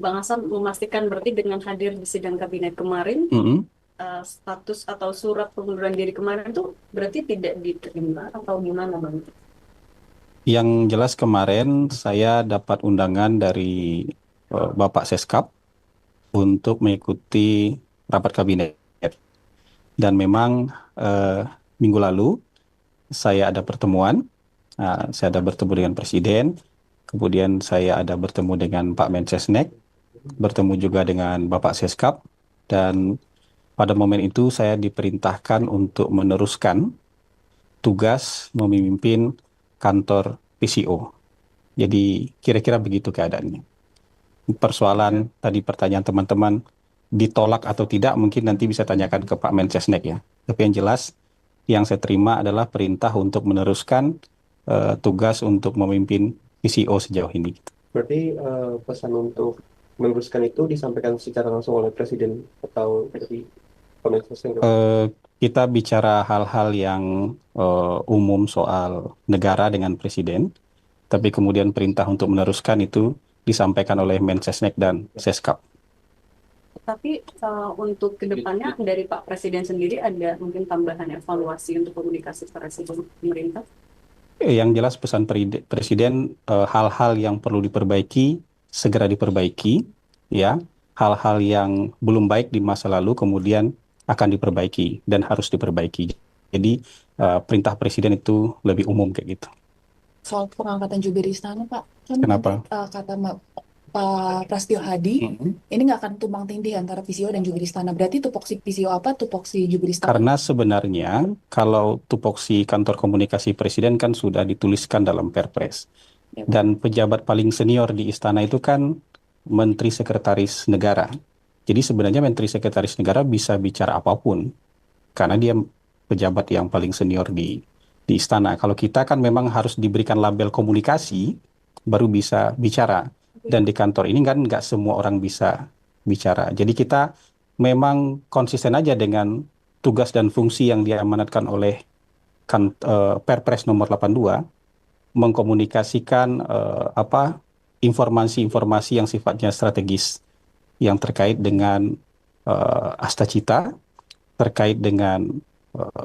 Bang Hasan memastikan berarti dengan hadir di sidang kabinet kemarin, status atau surat pengunduran diri kemarin itu berarti tidak diterima atau gimana Bang? Yang jelas kemarin saya dapat undangan dari Bapak Seskap untuk mengikuti rapat kabinet. Dan memang minggu lalu saya ada pertemuan, saya ada bertemu dengan Presiden, kemudian saya ada bertemu dengan Pak Mensesnek, bertemu juga dengan Bapak Seskap, dan pada momen itu saya diperintahkan untuk meneruskan tugas memimpin kantor PCO. Jadi kira-kira begitu keadaannya. Persoalan tadi pertanyaan teman-teman ditolak atau tidak mungkin nanti bisa tanyakan ke Pak Mensesnek ya. Tapi yang jelas yang saya terima adalah perintah untuk meneruskan tugas untuk memimpin PCO sejauh ini. Berarti pesan untuk meneruskan itu disampaikan secara langsung oleh Presiden atau dari Kementerian Eh, kita bicara hal-hal yang umum soal negara dengan Presiden, tapi kemudian perintah untuk meneruskan itu disampaikan oleh Mensesnek dan Seskap. Tapi untuk kedepannya dari Pak Presiden sendiri ada mungkin tambahan evaluasi untuk komunikasi Presiden pemerintah? Yang jelas pesan Presiden hal-hal yang perlu diperbaiki segera diperbaiki, ya. Hal-hal yang belum baik di masa lalu kemudian akan diperbaiki dan harus diperbaiki. Jadi perintah Presiden itu lebih umum kayak gitu. Soal pengangkatan jubir istana, Pak. Kan nanti Kenapa? kata Pak Prasetyo Hadi, ini nggak akan tumpang tindih antara PCO dan jubir istana. Berarti tupoksi PCO apa, tupoksi jubir istana? Karena sebenarnya kalau tupoksi kantor komunikasi Presiden kan sudah dituliskan dalam Perpres. Ya, Pak. Dan pejabat paling senior di istana itu kan Menteri Sekretaris Negara. Jadi sebenarnya Menteri Sekretaris Negara bisa bicara apapun karena dia pejabat yang paling senior di istana. Kalau kita kan memang harus diberikan label komunikasi baru bisa bicara. Dan di kantor ini kan nggak semua orang bisa bicara. Jadi kita memang konsisten aja dengan tugas dan fungsi yang diamanatkan oleh Perpres nomor 82 mengkomunikasikan informasi-informasi yang sifatnya strategis yang terkait dengan Astacita, terkait dengan eh,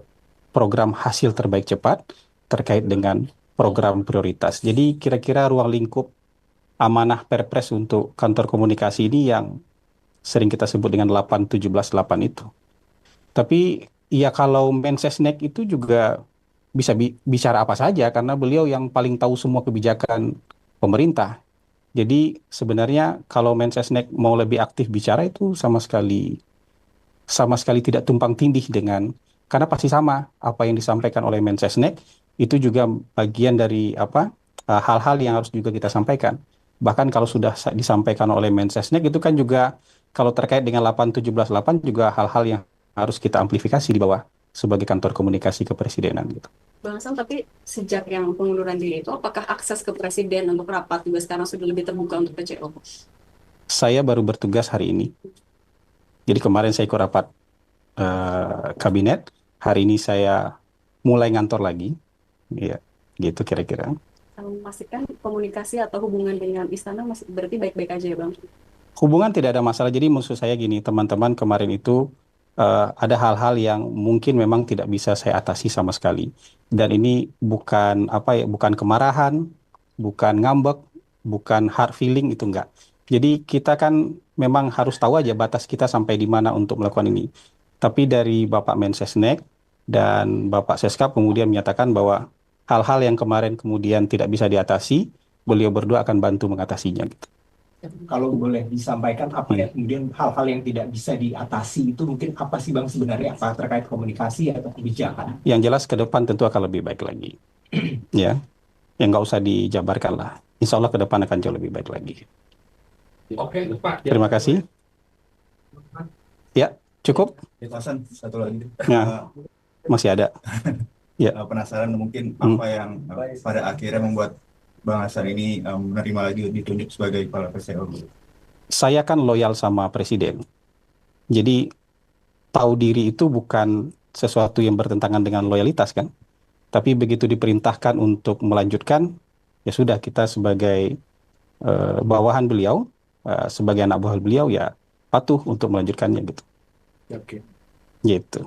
program hasil terbaik cepat, terkait dengan program prioritas. Jadi kira-kira ruang lingkup amanah Perpres untuk kantor komunikasi ini yang sering kita sebut dengan 8-17-8 itu. Tapi ya kalau Mensesnek itu juga bisa bicara apa saja karena beliau yang paling tahu semua kebijakan pemerintah. Jadi sebenarnya kalau Mensesnek mau lebih aktif bicara itu sama sekali tidak tumpang tindih dengan karena pasti sama apa yang disampaikan oleh Mensesnek itu juga bagian dari hal-hal yang harus juga kita sampaikan. Bahkan kalau sudah disampaikan oleh Mensesnek itu kan juga kalau terkait dengan 8-17-8 juga hal-hal yang harus kita amplifikasi di bawah sebagai kantor komunikasi kepresidenan gitu. Bang Hasan, tapi sejak yang pengunduran diri itu, apakah akses ke Presiden untuk rapat juga sekarang sudah lebih terbuka untuk PCO? Saya baru bertugas hari ini. Jadi kemarin saya ikut rapat kabinet, hari ini saya mulai ngantor lagi. Ya, gitu kira-kira. Memastikan komunikasi atau hubungan dengan istana masih berarti baik-baik aja ya Bang? Hubungan tidak ada masalah. Jadi maksud saya gini, teman-teman kemarin itu ada hal-hal yang mungkin memang tidak bisa saya atasi sama sekali. Dan ini bukan bukan kemarahan, bukan ngambek, bukan hard feeling itu enggak. Jadi kita kan memang harus tahu aja batas kita sampai di mana untuk melakukan ini. Tapi dari Bapak Mensesnek dan Bapak Seskap kemudian menyatakan bahwa hal-hal yang kemarin kemudian tidak bisa diatasi, beliau berdua akan bantu mengatasinya. Gitu. Kalau boleh disampaikan apa ya kemudian hal-hal yang tidak bisa diatasi itu mungkin apa sih Bang sebenarnya apa terkait komunikasi atau kebijakan? Yang jelas ke depan tentu akan lebih baik lagi. Ya, yang nggak usah dijabarkan lah. Insya Allah ke depan akan jauh lebih baik lagi. Oke, Pak. Terima kasih. Ya, cukup. Ya, Hasan, satu lagi. Ya, masih ada. Ya. Penasaran mungkin apa yang pada akhirnya membuat Bang Hasan ini menerima lagi ditunjuk sebagai kepala PCO. Saya kan loyal sama Presiden. Jadi tahu diri itu bukan sesuatu yang bertentangan dengan loyalitas kan. Tapi begitu diperintahkan untuk melanjutkan, ya sudah kita sebagai bawahan beliau, sebagai anak buah beliau ya patuh untuk melanjutkannya gitu. Oke. Gitu.